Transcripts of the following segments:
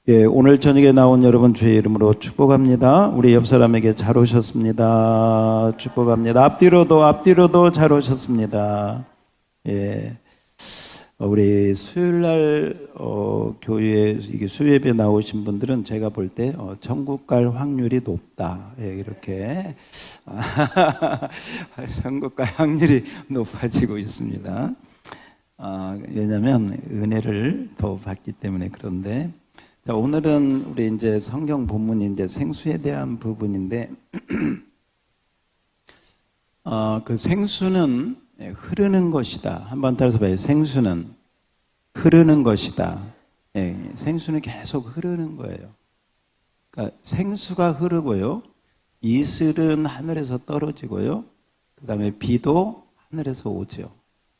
예, 오늘 저녁에 나온 여러분 주의 이름으로 축복합니다. 우리 옆 사람에게 잘 오셨습니다. 축복합니다. 앞뒤로도 잘 오셨습니다. 예, 우리 수요일 날 교회에 이게 수요예배 나오신 분들은 제가 볼 때 천국 갈 확률이 높다. 예, 이렇게 천국 갈 확률이 높아지고 있습니다. 왜냐하면 은혜를 더 받기 때문에. 그런데 자, 오늘은 우리 이제 성경 본문이 이제 생수에 대한 부분인데, 그 생수는 흐르는 것이다. 한번 따라서 봐요. 생수는 흐르는 것이다. 예, 생수는 계속 흐르는 거예요. 그러니까 생수가 흐르고요, 이슬은 하늘에서 떨어지고요, 그 다음에 비도 하늘에서 오죠.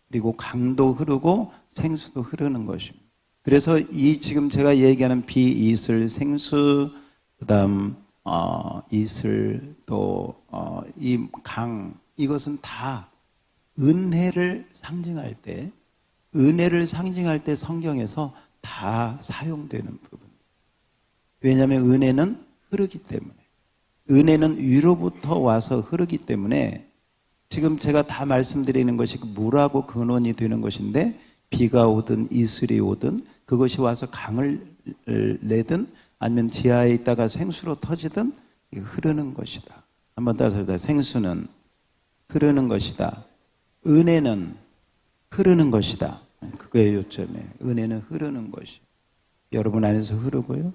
그리고 강도 흐르고 생수도 흐르는 것입니다. 그래서 이 지금 제가 얘기하는 비, 이슬, 생수, 그다음 이슬, 또 이 강, 이것은 다 은혜를 상징할 때, 성경에서 다 사용되는 부분. 왜냐하면 은혜는 흐르기 때문에, 은혜는 위로부터 와서 흐르기 때문에, 지금 제가 다 말씀드리는 것이 물하고 근원이 되는 것인데, 비가 오든 이슬이 오든 그것이 와서 강을 내든 아니면 지하에 있다가 생수로 터지든 흐르는 것이다. 한번 따라서 해보자. 생수는 흐르는 것이다. 은혜는 흐르는 것이다. 그거의 요점에 은혜는 흐르는 것이 여러분 안에서 흐르고요,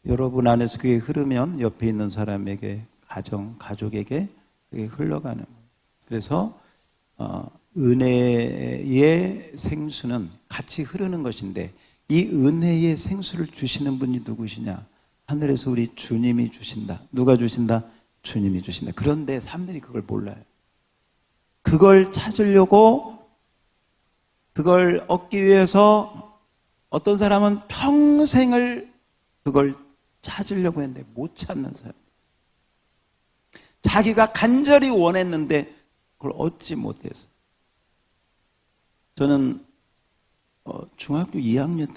여러분 안에서 그게 흐르면 옆에 있는 사람에게, 가족에게 그게 흘러가는 거예요. 그래서 은혜의 생수는 같이 흐르는 것인데, 이 은혜의 생수를 주시는 분이 누구시냐? 하늘에서 우리 주님이 주신다. 누가 주신다? 주님이 주신다. 그런데 사람들이 그걸 몰라요. 그걸 찾으려고, 그걸 얻기 위해서 어떤 사람은 평생을 그걸 찾으려고 했는데 못 찾는 사람. 자기가 간절히 원했는데 그걸 얻지 못해서. 저는 중학교 2학년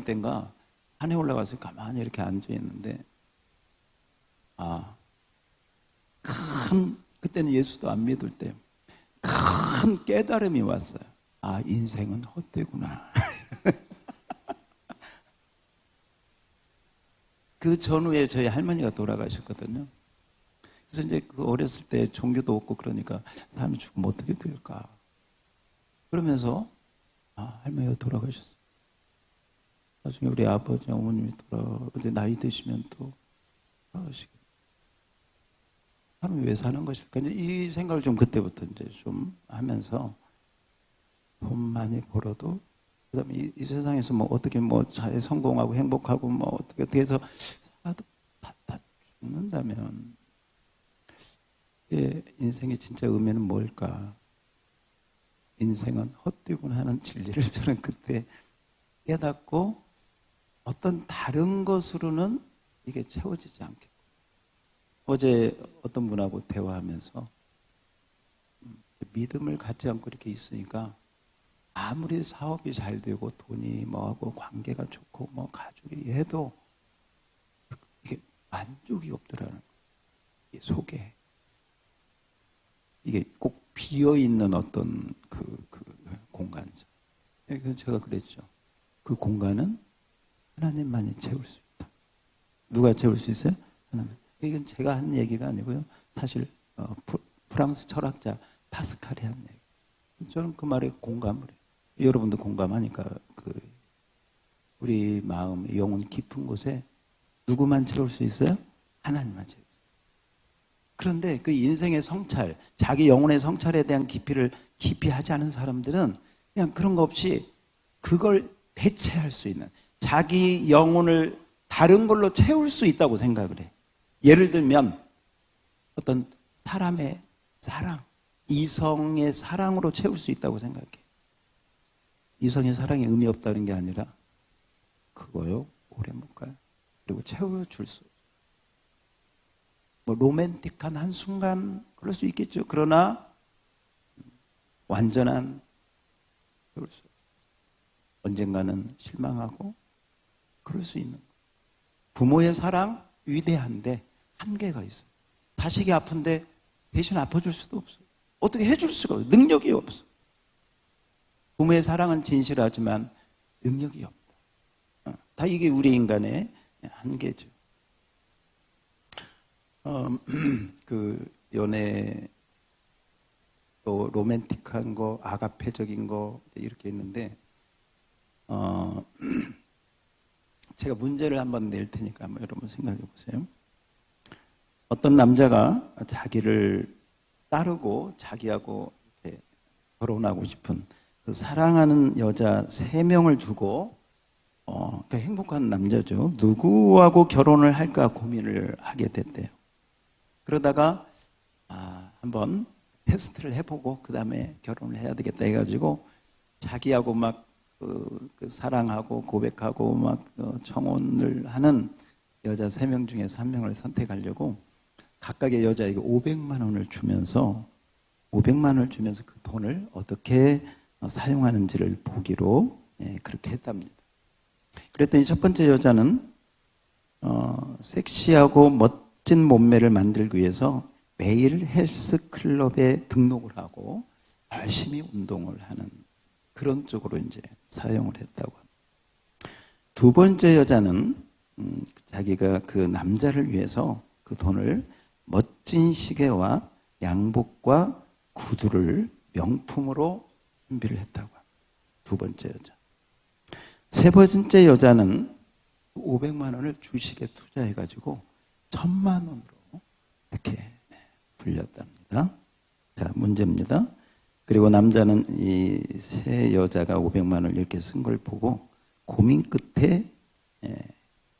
때인가 산에 올라가서 가만히 이렇게 앉아 있는데, 그때는 예수도 안 믿을 때 큰 깨달음이 왔어요. 인생은 헛되구나. 그 전후에 저희 할머니가 돌아가셨거든요. 그래서 이제 그 어렸을 때 종교도 없고 그러니까 사람이 죽으면 어떻게 될까? 그러면서 할머니가 돌아가셨어요. 나중에 우리 아버지, 어머님이 이제 나이 드시면 또 돌아가시게. 사람이 왜 사는 것일까? 이 생각을 좀 그때부터 이제 좀 하면서, 돈 많이 벌어도 그다음에 이 세상에서 뭐 어떻게 뭐 잘 성공하고 행복하고 뭐 어떻게 해서 살아도 다 죽는다면, 인생의 진짜 의미는 뭘까? 인생은 헛되구나 하는 진리를 저는 그때 깨닫고, 어떤 다른 것으로는 이게 채워지지 않겠고. 어제 어떤 분하고 대화하면서 믿음을 갖지 않고 이렇게 있으니까 아무리 사업이 잘 되고 돈이 뭐하고 관계가 좋고 뭐 가족이 해도 이게 만족이 없더라는 거예요. 이게 속에. 이게 꼭 비어있는 어떤 그 공간이죠. 그래서 제가 그랬죠. 그 공간은 하나님만이 채울 수 있다. 누가 채울 수 있어요? 하나님. 이건 제가 한 얘기가 아니고요. 사실 프랑스 철학자 파스칼이 한 얘기. 저는 그 말에 공감을 해요. 여러분도 공감하니까 우리 마음, 영혼 깊은 곳에 누구만 채울 수 있어요? 하나님만 채울 수 있어요. 그런데 그 인생의 성찰, 자기 영혼의 성찰에 대한 깊이 하지 않은 사람들은 그냥 그런 거 없이 그걸 대체할 수 있는, 자기 영혼을 다른 걸로 채울 수 있다고 생각을 해. 예를 들면 어떤 사람의 사랑, 이성의 사랑으로 채울 수 있다고 생각해. 이성의 사랑이 의미 없다는 게 아니라 그거요, 오래 못 가요. 그리고 채워줄 수 없어요. 뭐 로맨틱한 한순간 그럴 수 있겠죠. 그러나 완전한 채울 수 없어요. 언젠가는 실망하고 그럴 수 있는 거예요. 부모의 사랑 위대한데 한계가 있어요. 자식이 아픈데 대신 아파줄 수도 없어요. 어떻게 해줄 수가 없어요. 능력이 없어. 부모의 사랑은 진실하지만 능력이 없다. 다 이게 우리 인간의 한계죠. 그 연애 또 로맨틱한 거, 아가페적인 거 이렇게 있는데 제가 문제를 한번 낼 테니까 한번 여러분 생각해 보세요. 어떤 남자가 자기를 따르고 자기하고 이렇게 결혼하고 싶은 그 사랑하는 여자 3명을 두고 그러니까 행복한 남자죠. 누구하고 결혼을 할까 고민을 하게 됐대요. 그러다가 한번 테스트를 해보고 그 다음에 결혼을 해야 되겠다 해가지고 자기하고 막 그 사랑하고 고백하고 막 청혼을 하는 여자 3명 중에서 1명을 선택하려고 각각의 여자에게 500만 원을 주면서 그 돈을 어떻게 사용하는지를 보기로 그렇게 했답니다. 그랬더니 첫 번째 여자는 섹시하고 멋진 몸매를 만들기 위해서 매일 헬스클럽에 등록을 하고 열심히 운동을 하는 그런 쪽으로 이제 사용을 했다고 합니다. 두 번째 여자는 자기가 그 남자를 위해서 그 돈을 멋진 시계와 양복과 구두를 명품으로 준비를 했다고 합니다. 두 번째 여자. 세 번째 여자는 500만 원을 주식에 투자해가지고 1000만 원으로 이렇게 불렸답니다. 자, 문제입니다. 그리고 남자는 이 세 여자가 500만 원을 이렇게 쓴 걸 보고 고민 끝에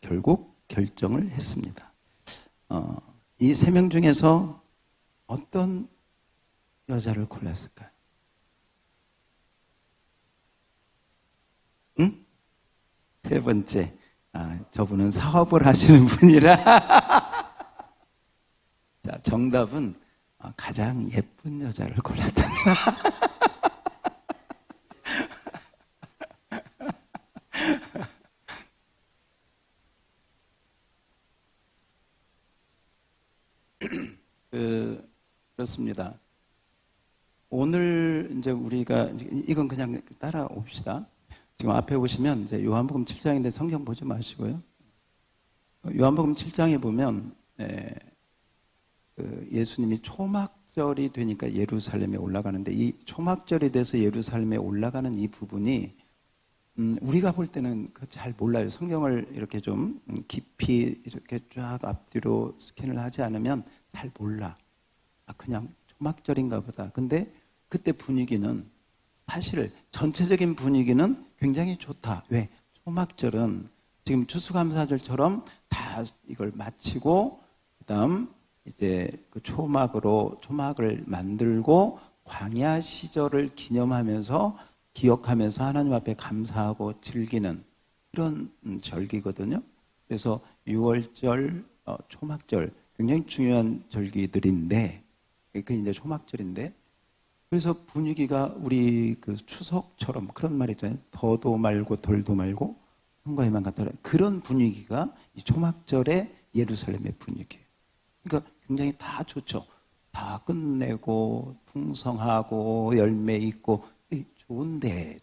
결국 결정을 했습니다. 이 3명 중에서 어떤 여자를 골랐을까요? 응? 세 번째. 저분은 사업을 하시는 분이라. 자, 정답은 가장 예쁜 여자를 골랐답니다. 그렇습니다. 오늘 이제 우리가 이건 그냥 따라옵시다. 지금 앞에 보시면 이제 요한복음 7장인데 성경 보지 마시고요. 요한복음 7장에 보면 예수님이 초막절이 되니까 예루살렘에 올라가는데 이 초막절이 돼서 예루살렘에 올라가는 이 부분이 우리가 볼 때는 잘 몰라요. 성경을 이렇게 좀 깊이 이렇게 쫙 앞뒤로 스캔을 하지 않으면 잘 몰라. 그냥 초막절인가 보다. 근데 그때 분위기는 사실 전체적인 분위기는 굉장히 좋다. 왜? 초막절은 지금 추수감사절처럼 다 이걸 마치고 그다음 이제 그 초막을 만들고 광야 시절을 기억하면서 하나님 앞에 감사하고 즐기는 그런 절기거든요. 그래서 6월절, 초막절 굉장히 중요한 절기들인데 그게 이제 초막절인데 그래서 분위기가 우리 그 추석처럼 그런 말 있잖아요. 더도 말고 덜도 말고 한가위만 같더라. 그런 분위기가 이 초막절의 예루살렘의 분위기예요. 그러니까 굉장히 다 좋죠. 다 끝내고 풍성하고 열매 있고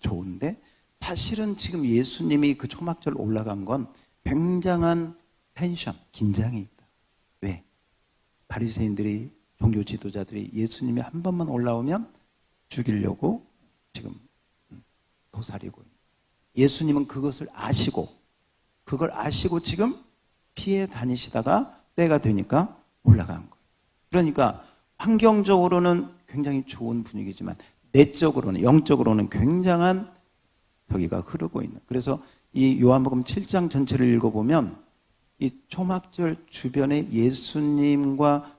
좋은데 사실은 지금 예수님이 그 초막절 올라간 건 굉장한 텐션, 긴장이 있다. 왜? 바리새인들이 종교 지도자들이 예수님이 한 번만 올라오면 죽이려고 지금 도사리고 예수님은 그걸 아시고 지금 피해 다니시다가 때가 되니까 올라간 거예요. 그러니까 환경적으로는 굉장히 좋은 분위기지만 내적으로는 영적으로는 굉장한 벽이가 흐르고 있는. 그래서 이 요한복음 7장 전체를 읽어보면 이 초막절 주변에 예수님과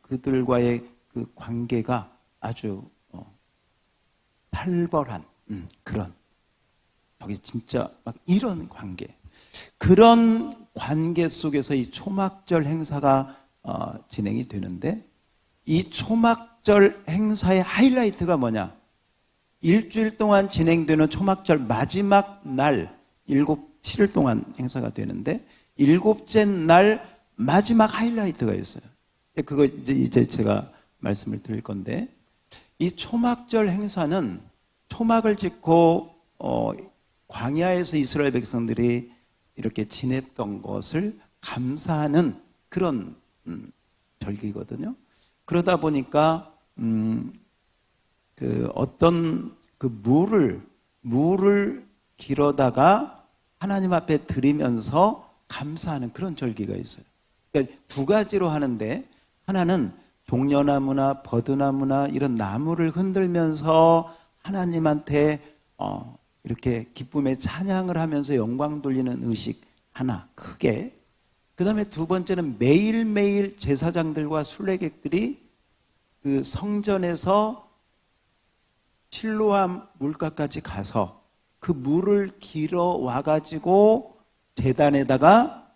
그들과의 그 관계가 아주 살벌한 그런 여기 진짜 막 이런 관계 그런 관계 속에서 이 초막절 행사가 진행이 되는데 이 초막절 행사의 하이라이트가 뭐냐? 일주일 동안 진행되는 초막절 마지막 날 7일 동안 행사가 되는데 7째 날 마지막 하이라이트가 있어요. 그거 이제 제가 말씀을 드릴 건데, 이 초막절 행사는 초막을 짓고 광야에서 이스라엘 백성들이 이렇게 지냈던 것을 감사하는 그런 절기거든요. 그러다 보니까 어떤 물을 길어다가 하나님 앞에 드리면서 감사하는 그런 절기가 있어요. 그러니까 두 가지로 하는데, 하나는 종려나무나 버드나무나 이런 나무를 흔들면서 하나님한테 이렇게 기쁨의 찬양을 하면서 영광 돌리는 의식 하나 크게. 그 다음에 두 번째는 매일매일 제사장들과 순례객들이 그 성전에서 실로암 물가까지 가서 그 물을 길어 와가지고 제단에다가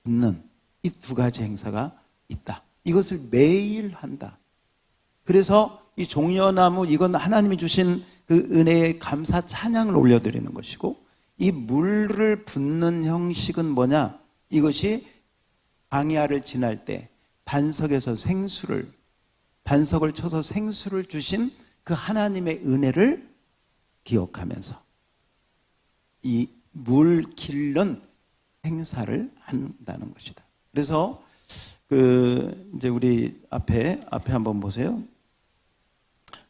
붓는 이 두 가지 행사가 있다. 이것을 매일 한다. 그래서 이 종려나무, 이건 하나님이 주신 그 은혜의 감사 찬양을 올려드리는 것이고, 이 물을 붓는 형식은 뭐냐? 이것이 광야를 지날 때 반석에서 반석을 쳐서 생수를 주신 그 하나님의 은혜를 기억하면서 이 물 길른 행사를 한다는 것이다. 그래서 이제 우리 앞에 한번 보세요.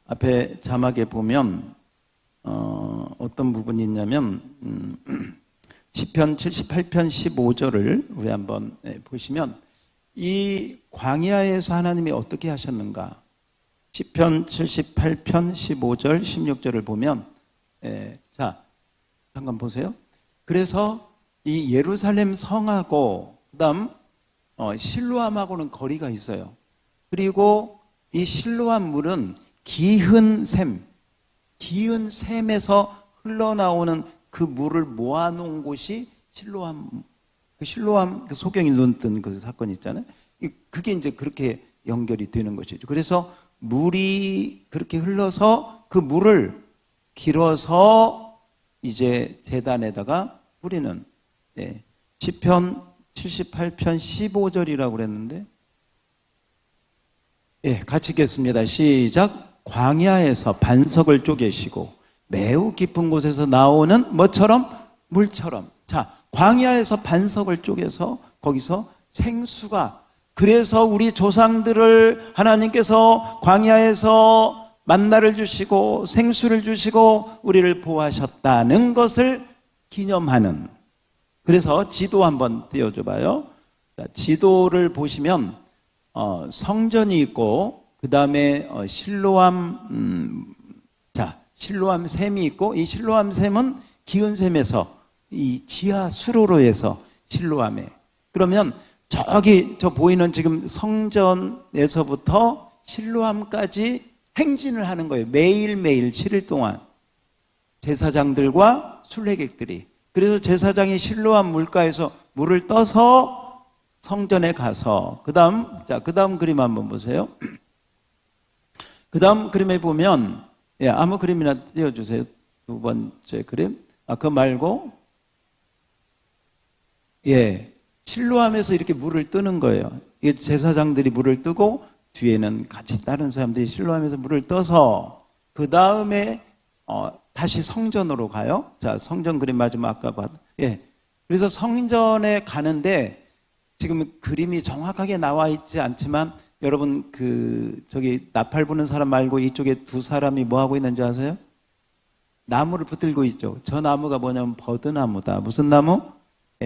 앞에 자막에 보면 어떤 부분이 있냐면 시편 78편 15절을 우리 한번 보시면, 이 광야에서 하나님이 어떻게 하셨는가? 시편 78편 15절 16절을 보면, 자 잠깐 보세요. 그래서 이 예루살렘 성하고 그다음 실로암하고는 거리가 있어요. 그리고 이 실로암 물은 기은 샘에서 흘러나오는 그 물을 모아놓은 곳이 실로암 그 소경이 눈 뜬 그 사건 있잖아요. 그게 이제 그렇게 연결이 되는 것이죠. 그래서 물이 그렇게 흘러서 그 물을 길어서 이제 제단에다가 뿌리는, 시편 78편 15절이라고 그랬는데, 같이 읽겠습니다. 시작. 광야에서 반석을 쪼개시고 매우 깊은 곳에서 나오는 뭐처럼? 물처럼. 자, 광야에서 반석을 쪼개서 거기서 생수가, 그래서 우리 조상들을 하나님께서 광야에서 만나를 주시고 생수를 주시고 우리를 보호하셨다는 것을 기념하는. 그래서 지도 한번 띄워줘 봐요. 지도를 보시면 성전이 있고 그 다음에 실로암 샘이 있고, 이 실로암 샘은 기은 샘에서 이 지하 수로로 실로암에, 그러면 저기 저 보이는 지금 성전에서부터 실로암까지 행진을 하는 거예요. 매일매일 7일 동안 제사장들과 순례객들이. 그래서 제사장이 실로암 물가에서 물을 떠서 성전에 가서 그 다음 그림 한번 보세요. 그 다음 그림에 보면, 아무 그림이나 띄워주세요. 두 번째 그림. 그거 말고, 실로암에서 이렇게 물을 뜨는 거예요. 이게 제사장들이 물을 뜨고 뒤에는 같이 다른 사람들이 실로암에서 물을 떠서 그 다음에 다시 성전으로 가요. 자, 성전 그림 마지막 아까 봤. 그래서 성전에 가는데 지금 그림이 정확하게 나와 있지 않지만, 여러분 저기 나팔 부는 사람 말고 이쪽에 두 사람이 뭐 하고 있는지 아세요? 나무를 붙들고 있죠. 저 나무가 뭐냐면 버드나무다. 무슨 나무?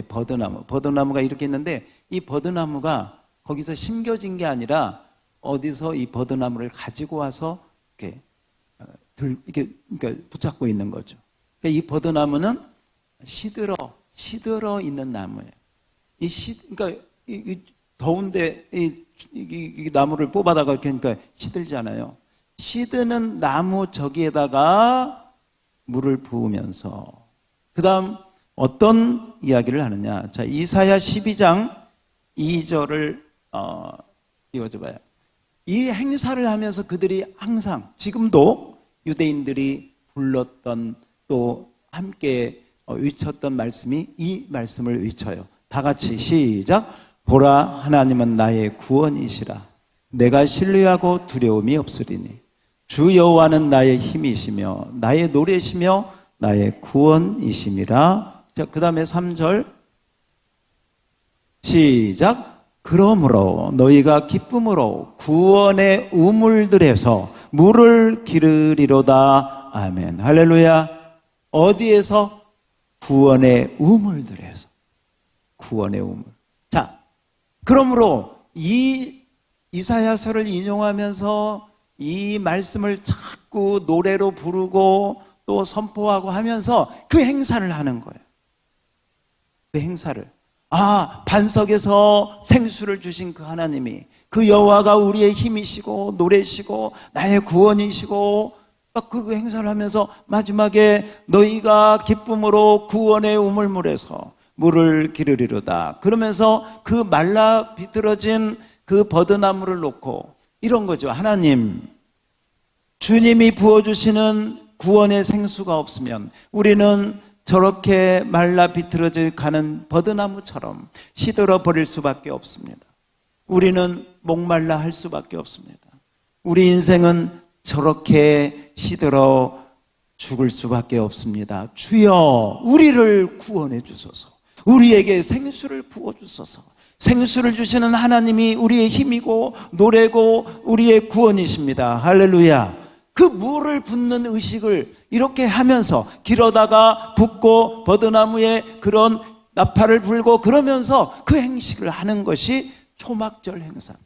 버드나무. 버드나무가 이렇게 있는데, 이 버드나무가 거기서 심겨진 게 아니라 어디서 이 버드나무를 가지고 와서 이렇게 그러니까 붙잡고 있는 거죠. 그러니까 이 버드나무는 시들어 있는 나무예요. 그러니까 이 더운데 이 나무를 뽑아다가 그러니까 시들잖아요. 시드는 나무 저기에다가 물을 부으면서 그 다음 어떤 이야기를 하느냐. 자, 이사야 12장 2절을 띄워줘 봐요. 이 행사를 하면서 그들이 항상 지금도 유대인들이 불렀던 또 함께 외쳤던 말씀이 이 말씀을 외쳐요. 다 같이 시작. 보라, 하나님은 나의 구원이시라. 내가 신뢰하고 두려움이 없으리니 주 여호와는 나의 힘이시며 나의 노래시며 나의 구원이심이라. 자, 그 다음에 3절 시작. 그러므로 너희가 기쁨으로 구원의 우물들에서 물을 기르리로다. 아멘. 할렐루야. 어디에서? 구원의 우물들에서. 구원의 우물. 자, 그러므로 이 이사야서를 인용하면서 이 말씀을 자꾸 노래로 부르고 또 선포하고 하면서 그 행사를 하는 거예요. 그 행사를. 반석에서 생수를 주신 그 하나님이, 그 여호와가 우리의 힘이시고 노래시고 나의 구원이시고, 그 행사를 하면서 마지막에 너희가 기쁨으로 구원의 우물물에서 물을 기르리로다. 그러면서 그 말라 비틀어진 그 버드나무를 놓고 이런 거죠. 하나님, 주님이 부어주시는 구원의 생수가 없으면 우리는 저렇게 말라 비틀어져 가는 버드나무처럼 시들어 버릴 수밖에 없습니다. 우리는 목말라 할 수밖에 없습니다. 우리 인생은 저렇게 시들어 죽을 수밖에 없습니다. 주여, 우리를 구원해 주소서. 우리에게 생수를 부어 주소서. 생수를 주시는 하나님이 우리의 힘이고 노래고 우리의 구원이십니다. 할렐루야. 그 물을 붓는 의식을 이렇게 하면서 길어다가 붓고 버드나무에 그런 나팔을 불고 그러면서 그 행식을 하는 것이 초막절 행사다.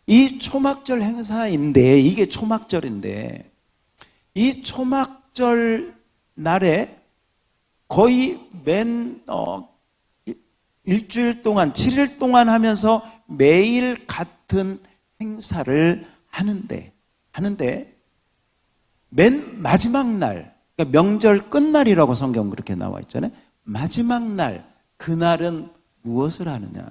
이 초막절 행사인데, 이게 초막절인데, 이 초막절 날에 거의 일주일 동안 7일 동안 하면서 매일 같은 행사를 하는데 맨 마지막 날, 그러니까 명절 끝날이라고 성경 그렇게 나와 있잖아요. 마지막 날, 그날은 무엇을 하느냐?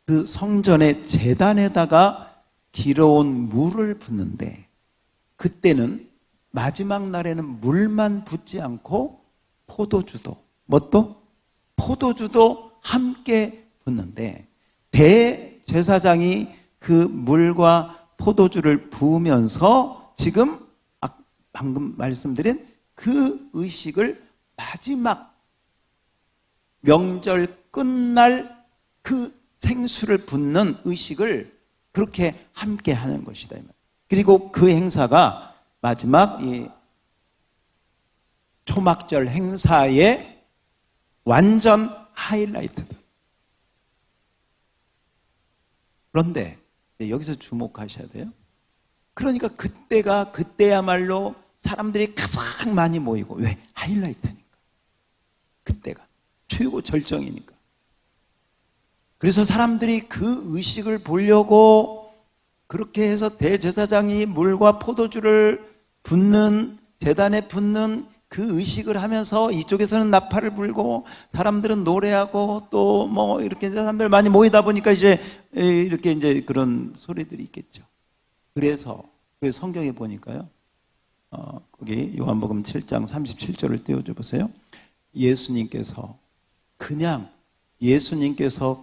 그 성전의 제단에다가 길어온 물을 붓는데, 그때는 마지막 날에는 물만 붓지 않고 포도주도, 포도주도 함께 붓는데, 대제사장이 그 물과 포도주를 부으면서 지금 방금 말씀드린 그 의식을 마지막 명절 끝날 그 생수를 붓는 의식을 그렇게 함께 하는 것이다. 그리고 그 행사가 마지막 이 초막절 행사의 완전 하이라이트다. 그런데 여기서 주목하셔야 돼요. 그러니까 그때야말로 사람들이 가장 많이 모이고, 왜? 하이라이트니까. 그때가 최고 절정이니까. 그래서 사람들이 그 의식을 보려고 그렇게 해서 대제사장이 물과 포도주를 붓는, 제단에 붓는 그 의식을 하면서 이쪽에서는 나팔을 불고 사람들은 노래하고 또 이렇게 사람들 많이 모이다 보니까 이렇게 그런 소리들이 있겠죠. 그래서 그 성경에 보니까요, 거기 요한복음 7장 37절을 띄워줘 보세요. 예수님께서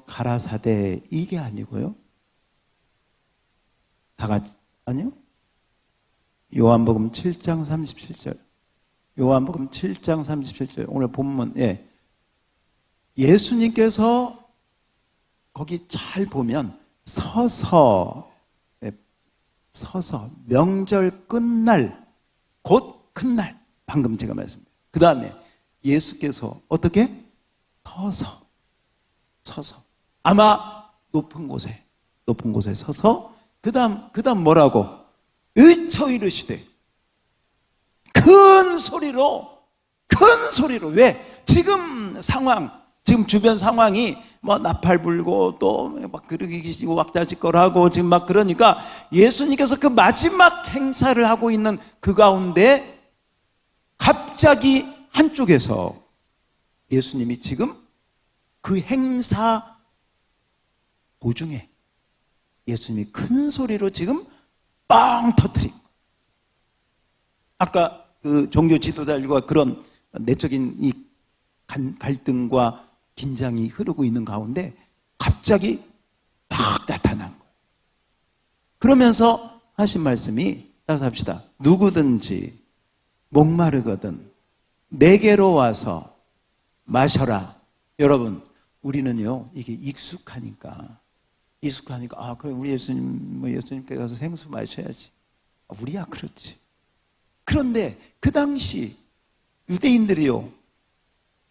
가라사대, 이게 아니고요. 다 같이, 아니요? 요한복음 7장 37절. 요한복음 7장 37절. 오늘 본문, 예수님께서 거기 잘 보면 서서 명절 끝날, 곧 큰날, 방금 제가 말씀드렸어요. 그 다음에 예수께서 어떻게? 서서 아마 높은 곳에 서서 그 다음 뭐라고? 외쳐 이르시되 큰 소리로 왜? 지금 주변 상황이 나팔 불고 또 막 그러기시고 왁자지껄하고 지금 막 그러니까 예수님께서 그 마지막 행사를 하고 있는 그 가운데 갑자기 한쪽에서 예수님이 지금 그 행사 도중에 예수님이 큰 소리로 지금 빵 터뜨린 거예요. 아까 그 종교 지도자들과 그런 내적인 이 갈등과 긴장이 흐르고 있는 가운데 갑자기 막 나타난 거예요. 그러면서 하신 말씀이, 따라서 합시다. 누구든지 목마르거든 내게로 와서 마셔라. 여러분, 우리는요 이게 익숙하니까 아 그럼 우리 예수님께 가서 생수 마셔야지. 우리야 그렇지. 그런데 그 당시 유대인들이요,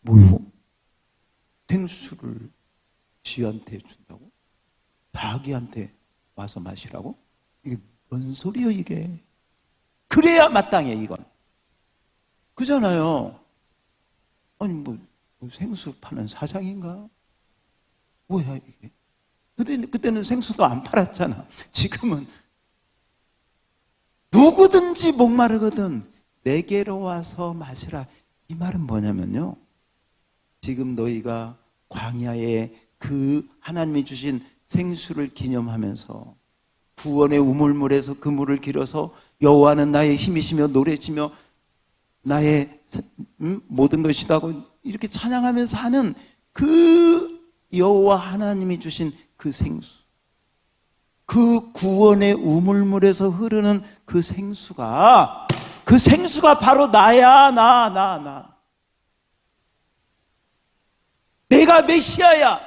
뭐요? 생수를 쥐한테 준다고? 자기한테 와서 마시라고? 이게 뭔 소리요 이게? 그래야 마땅해 이건. 그잖아요. 아니 뭐 생수 파는 사장인가? 뭐야 이게? 그때는 생수도 안 팔았잖아. 지금은 누구든지 목마르거든 내게로 와서 마시라. 이 말은 뭐냐면요, 지금 너희가 광야에 그 하나님이 주신 생수를 기념하면서 구원의 우물물에서 그 물을 길어서 여호와는 나의 힘이시며 노래지며 나의 모든 것이다고 이렇게 찬양하면서 하는 그 여호와 하나님이 주신 그 생수, 그 구원의 우물물에서 흐르는 그 생수가 바로 나야. 내가 메시아야.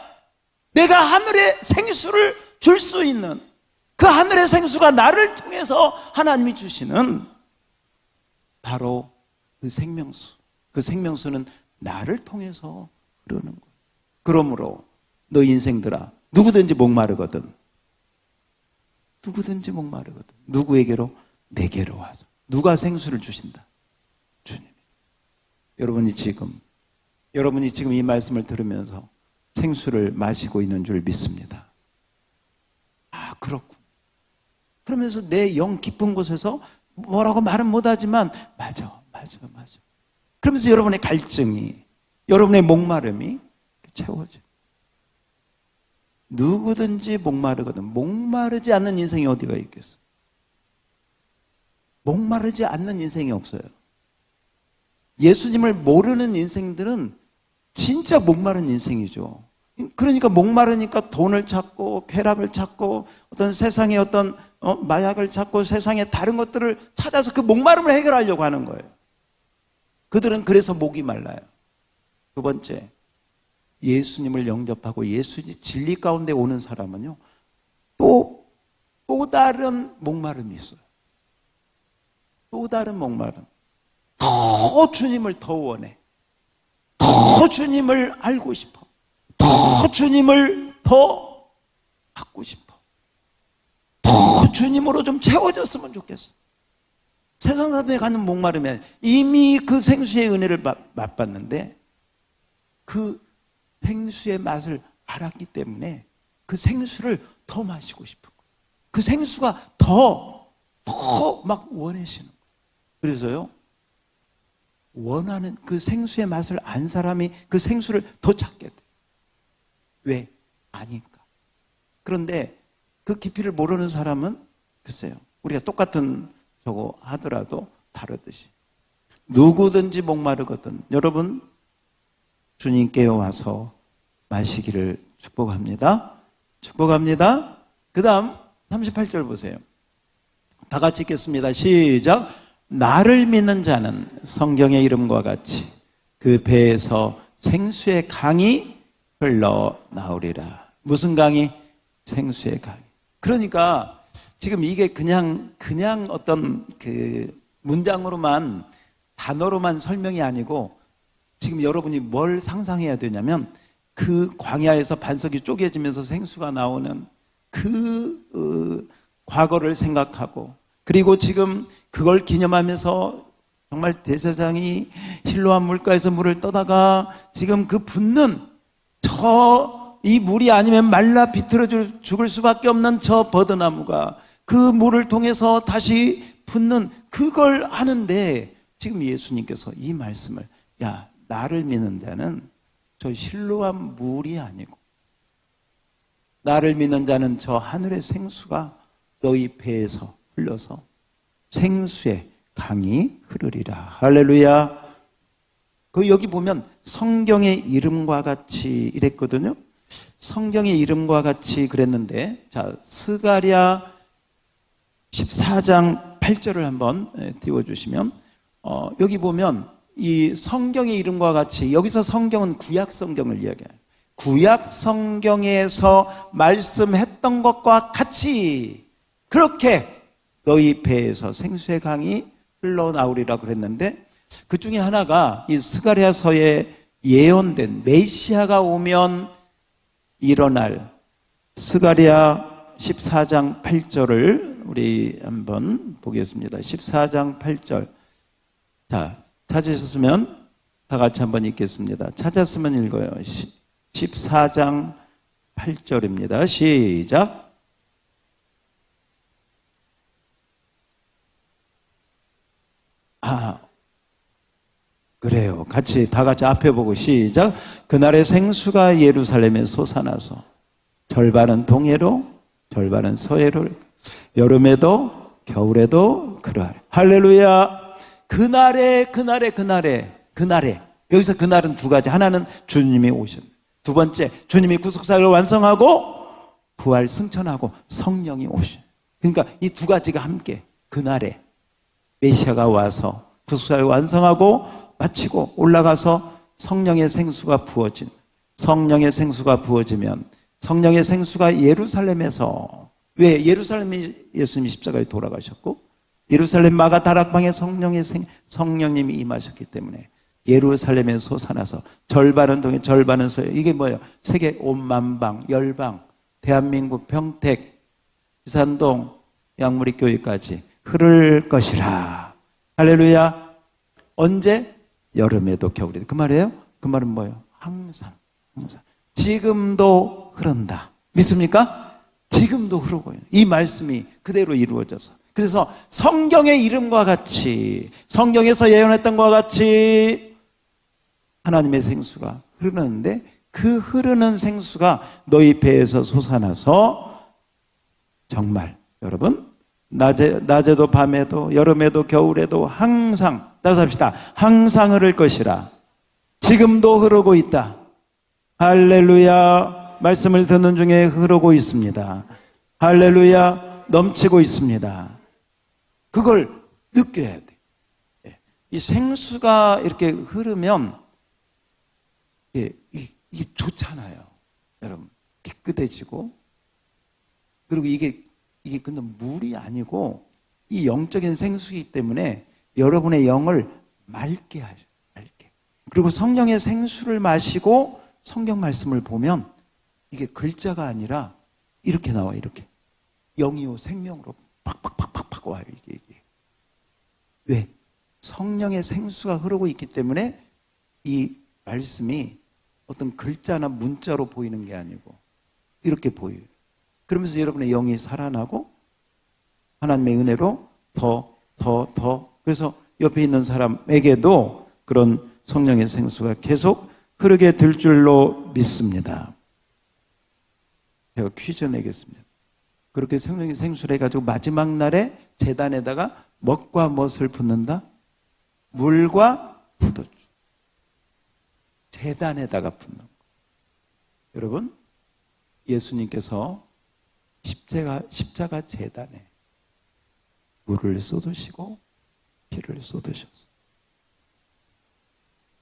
내가 하늘의 생수를 줄 수 있는 그 하늘의 생수가 나를 통해서 하나님이 주시는 바로 그 생명수. 그 생명수는 나를 통해서 흐르는 거예요. 그러므로 너 인생들아, 누구든지 목마르거든 누구에게로? 내게로 와서. 누가 생수를 주신다? 주님. 여러분이 지금 이 말씀을 들으면서 생수를 마시고 있는 줄 믿습니다. 아, 그렇군. 그러면서 내 영 깊은 곳에서 뭐라고 말은 못하지만 맞아. 그러면서 여러분의 갈증이, 여러분의 목마름이 채워져요. 누구든지 목마르거든. 목마르지 않는 인생이 어디가 있겠어? 목마르지 않는 인생이 없어요. 예수님을 모르는 인생들은 진짜 목마른 인생이죠. 그러니까 목마르니까 돈을 찾고 쾌락을 찾고 어떤 세상의 어떤 마약을 찾고 세상의 다른 것들을 찾아서 그 목마름을 해결하려고 하는 거예요. 그들은 그래서 목이 말라요. 두 번째, 예수님을 영접하고 예수님 진리 가운데 오는 사람은요, 또 다른 목마름이 있어요. 또 다른 목마름. 더 주님을 더 원해. 더 주님을 알고 싶어. 더 주님을 더 갖고 싶어. 더 주님으로 좀 채워졌으면 좋겠어. 세상 사람들이 가는 목마름이 이미 그 생수의 은혜를 맛봤는데 그 생수의 맛을 알았기 때문에 그 생수를 더 마시고 싶은 거예요. 그 생수가 더 막 원하시는 거예요. 그래서요, 원하는 그 생수의 맛을 안 사람이 그 생수를 더 찾게 돼요. 왜? 아니까. 그런데 그 깊이를 모르는 사람은 글쎄요, 우리가 똑같은 저거 하더라도 다르듯이 누구든지 목마르거든 여러분 주님께 와서 마시기를 축복합니다. 그 다음 38절 보세요. 다 같이 읽겠습니다. 시작. 나를 믿는 자는 성경의 이름과 같이 그 배에서 생수의 강이 흘러나오리라. 무슨 강이? 생수의 강이. 그러니까 지금 이게 그냥 어떤 그 문장으로만, 단어로만 설명이 아니고 지금 여러분이 뭘 상상해야 되냐면 그 광야에서 반석이 쪼개지면서 생수가 나오는 그 과거를 생각하고, 그리고 지금 그걸 기념하면서 정말 대제사장이 실로암 물가에서 물을 떠다가 지금 그 붓는 이 물이 아니면 말라 비틀어 죽을 수밖에 없는 저 버드나무가 그 물을 통해서 다시 붓는 그걸 하는데, 지금 예수님께서 이 말씀을, 야, 나를 믿는 자는 저 실로암 물이 아니고 나를 믿는 자는 저 하늘의 생수가 너희 배에서 흘러서 생수의 강이 흐르리라. 할렐루야. 그 여기 보면 성경의 이름과 같이 이랬거든요. 성경의 이름과 같이 그랬는데, 자, 스가랴 14장 8절을 한번 띄워주시면, 여기 보면 이 성경의 이름과 같이, 여기서 성경은 구약 성경을 이야기해요. 구약 성경에서 말씀했던 것과 같이 그렇게 너희 배에서 생수의 강이 흘러나오리라 그랬는데, 그 중에 하나가 이 스가랴서에 예언된 메시아가 오면 일어날 스가랴 14장 8절을 우리 한번 보겠습니다. 14장 8절. 자, 찾으셨으면 다 같이 한번 읽겠습니다. 찾았으면 읽어요. 14장 8절입니다. 시작. 그래요. 다 같이 앞에 보고 시작. 그날의 생수가 예루살렘에 솟아나서 절반은 동해로 절반은 서해로 여름에도 겨울에도 그러하리. 할렐루야. 그날에 여기서 그날은 두 가지. 하나는 주님이 오신, 두 번째 주님이 구속사역을 완성하고 부활 승천하고 성령이 오신. 그러니까 이 두 가지가 함께 그날에 메시아가 와서 구속사역을 완성하고 마치고 올라가서 성령의 생수가 부어진, 성령의 생수가 부어지면 성령의 생수가 예루살렘에서, 왜 예루살렘이 예수님이 십자가에 돌아가셨고 예루살렘 마가 다락방에 성령님이 임하셨기 때문에 예루살렘에 솟아나서 절반은 동해 절반은 서해. 이게 뭐예요? 세계 온만방 열방 대한민국 평택 지산동 양무리교회까지 흐를 것이라. 할렐루야. 언제? 여름에도 겨울에도. 그 말이에요? 그 말은 뭐예요? 항상. 지금도 흐른다. 믿습니까? 지금도 흐르고 있는 이 말씀이 그대로 이루어져서, 그래서 성경의 이름과 같이, 성경에서 예언했던 것과 같이 하나님의 생수가 흐르는데, 그 흐르는 생수가 너희 배에서 솟아나서 정말 여러분 낮에도 밤에도 여름에도 겨울에도 항상, 따라서 합시다. 항상 흐를 것이라. 지금도 흐르고 있다. 할렐루야. 말씀을 듣는 중에 흐르고 있습니다. 할렐루야. 넘치고 있습니다. 그걸 느껴야 돼. 이 생수가 이렇게 흐르면 이게 좋잖아요. 여러분, 깨끗해지고, 그리고 이게 근데 물이 아니고 이 영적인 생수이기 때문에 여러분의 영을 맑게 하죠. 맑게. 그리고 성령의 생수를 마시고 성경 말씀을 보면 이게 글자가 아니라 이렇게 나와. 이렇게 영이요 생명으로 팍팍팍팍 와요. 이게 왜? 성령의 생수가 흐르고 있기 때문에 이 말씀이 어떤 글자나 문자로 보이는 게 아니고 이렇게 보여요. 그러면서 여러분의 영이 살아나고 하나님의 은혜로 더 그래서 옆에 있는 사람에게도 그런 성령의 생수가 계속 흐르게 될 줄로 믿습니다. 제가 퀴즈 내겠습니다. 그렇게 성령의 생수를 해가지고 마지막 날에 제단에다가 먹과 무엇을 붓는다? 물과 포도주. 제단에다가 붓는 거. 여러분, 예수님께서 십자가 제단에 물을 쏟으시고 피를 쏟으셨어요.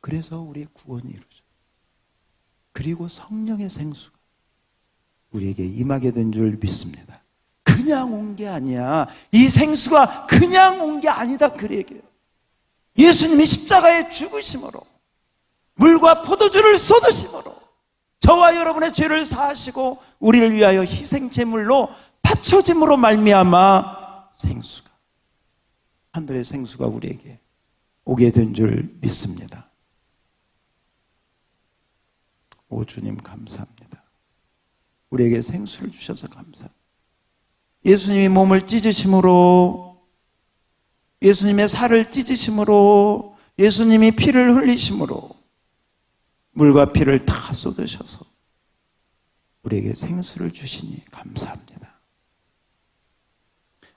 그래서 우리의 구원이 이루어져요. 그리고 성령의 생수가 우리에게 임하게 된 줄 믿습니다. 그냥 온 게 아니야. 이 생수가 그냥 온 게 아니다. 그 얘기예요. 예수님이 십자가에 죽으심으로 물과 포도주를 쏟으심으로 저와 여러분의 죄를 사하시고 우리를 위하여 희생제물로 바쳐짐으로 말미암아 생수가, 하늘의 생수가 우리에게 오게 된 줄 믿습니다. 오 주님 감사합니다. 우리에게 생수를 주셔서 감사합니다. 예수님이 몸을 찢으심으로, 예수님의 살을 찢으심으로, 예수님이 피를 흘리심으로 물과 피를 다 쏟으셔서 우리에게 생수를 주시니 감사합니다.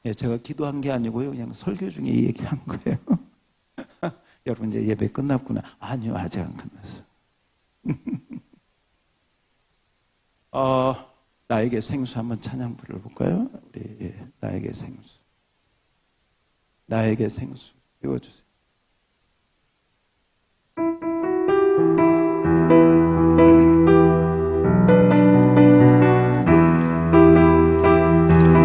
예, 제가 기도한 게 아니고요. 그냥 설교 중에 얘기한 거예요. 여러분 이제 예배 끝났구나. 아니요, 아직 안 끝났어. 나에게 생수 한번 찬양 불러볼까요? 우리 나에게 생수. 나에게 생수 띄워주세요.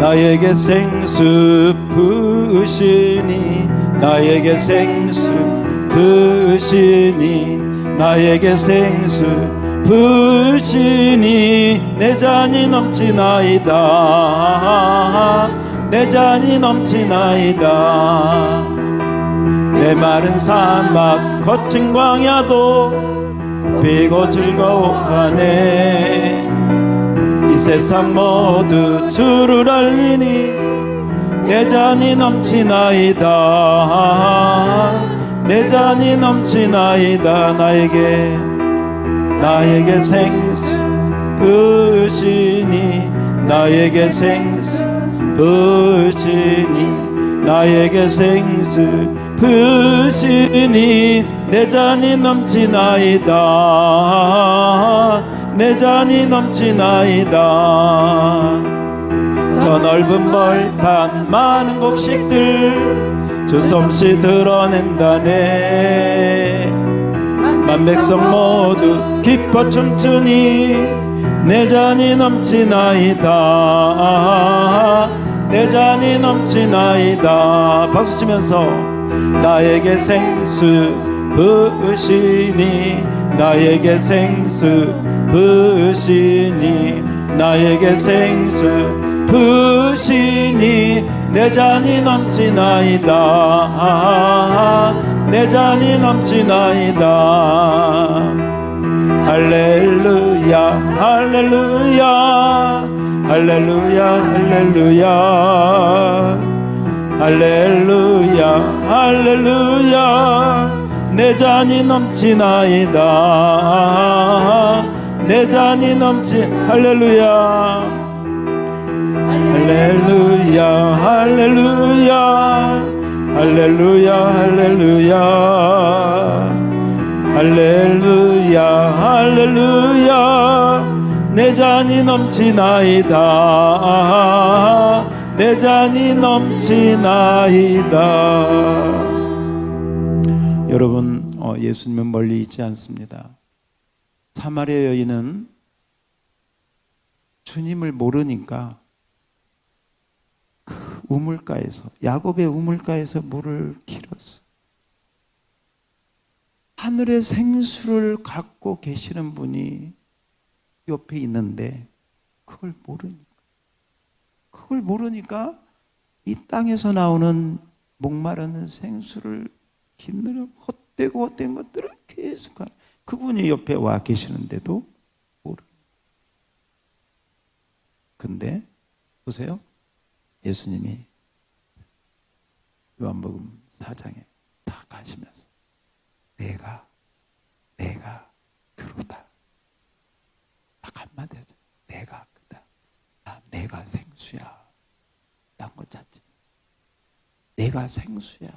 나에게 생수 부으시니 나에게 생수 부으시니 나에게 생수 부으시니 내 잔이 넘치나이다 내 잔이 넘치나이다 내 마른 사막 거친 광야도 비고 즐거워하네 이 세상 모두 주를 알리니 내 잔이 넘치나이다 내 잔이 넘치나이다 나에게 생수 부으시니 나에게 생수 부으시니 나에게 생수 부으시니 내 잔이 넘치나이다 내 잔이 넘치나이다 저 넓은 벌판 많은 곡식들 주 솜씨 드러낸다네 만백성 모두 기뻐 춤추니 내 잔이 넘치나이다 내 잔이 넘치나이다 박수치면서 나에게 생수 부으시니 나에게 생수 부으시니 나에게 생수 부으시니 내 잔이 넘치나이다 내 잔이 넘치나이다 할렐루야 할렐루야 할렐루야 할렐루야 할렐루야 할렐루야 내 잔이 넘치나이다 내 잔이 할렐루야 할렐루야 할렐루야 할렐루야 할렐루야 할렐루야 할렐루야 내 잔이 넘치나이다 내 잔이 넘치나이다. 여러분 예수님은 멀리 있지 않습니다. 사마리아 여인은 주님을 모르니까 그 우물가에서 야곱의 우물가에서 물을 길었어. 하늘의 생수를 갖고 계시는 분이 옆에 있는데 그걸 모르니까 이 땅에서 나오는 목마르는 생수를 기느라 헛된 것들을 계속 그분이 옆에 와 계시는데도 근데 보세요. 예수님이 요한복음 4장에 다 가시면서 내가 그로다. 딱 한마디 하죠. 내가 그다. 내가 생수야. 딴 거 찾지. 내가 생수야.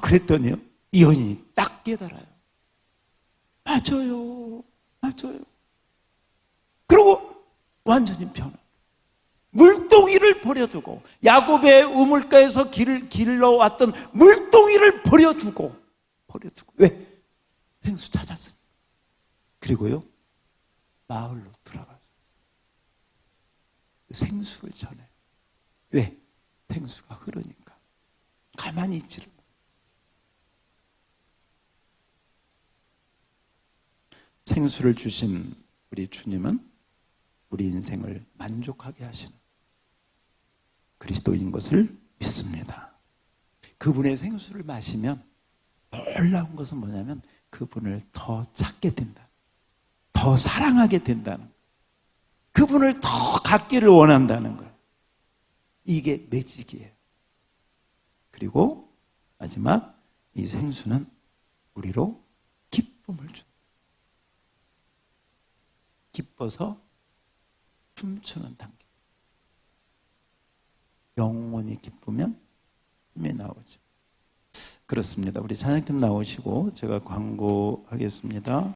그랬더니요. 이 여인이 딱 깨달아요. 맞아요. 그리고 완전히 변화. 물동이를 버려두고 야곱의 우물가에서 길러왔던 물동이를 버려두고 왜? 생수 찾았으니까. 그리고요 마을로 들어가서 생수를 전해. 왜? 생수가 흐르니까. 가만히 있지를 못해. 생수를 주신 우리 주님은 우리 인생을 만족하게 하시는 그리스도인 것을 믿습니다. 그분의 생수를 마시면 놀라운 것은 뭐냐면 그분을 더 찾게 된다. 더 사랑하게 된다는, 그분을 더 갖기를 원한다는 거예요. 이게 매직이에요. 그리고 마지막 이 생수는 우리로 기쁨을 준다. 기뻐서 춤추는 단계. 영혼이 기쁘면 힘이 나오죠. 그렇습니다. 우리 찬양팀 나오시고 제가 광고하겠습니다.